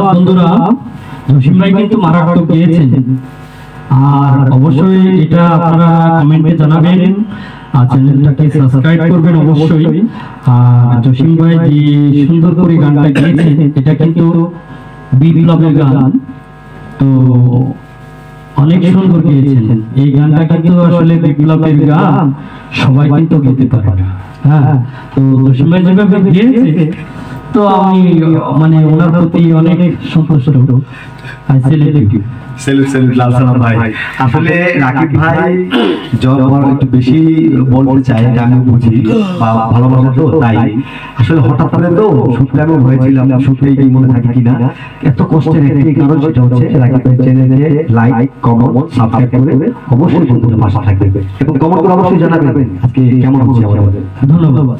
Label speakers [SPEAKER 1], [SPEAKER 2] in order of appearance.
[SPEAKER 1] বন্ধুরা, জসিম ভাই কিন্তু মারাত্মক গিয়েছেন, আর অবশ্যই এটা আপনারা কমেন্টে জানাবেন আর চ্যানেলটাকে সাবস্ক্রাইব করবেন অবশ্যই। আর জসিম ভাই যে সুন্দর করে গানটা গিয়েছেন এটা কিন্তু বিপ্লবের গান, তো অনেক সুন্দর গিয়েছেন। এই গানটা কিন্তু আসলে বিপ্লবের গান, সবাই কিন্তু গেতে পারে না। হ্যাঁ, তো জসিম ভাই যেভাবে গিয়েছে তো আমি মানে ওনার প্রতি অনেক সন্তুষ্ট।
[SPEAKER 2] আসলে রাকিব ভাই যখন একটু বেশি বলতে চাই আমি বুঝি বা ভালোবাসা তো তাই আসলে হঠাৎ করে তো শুনতে আমি হয়েছিলাম, শুনতেই কি মনে থাকে কিনা এত কষ্টের একটি কারণ, সেটা হচ্ছে রাকিব ভাই চ্যানেলে লাইক কমেন্ট সাবস্ক্রাইব করে অবশ্যই বন্ধুদের পাশে থাকবে এবং কমেন্ট করে অবশ্যই জানাবেন আজকে কেমন হচ্ছে আমাদের।
[SPEAKER 1] ধন্যবাদ।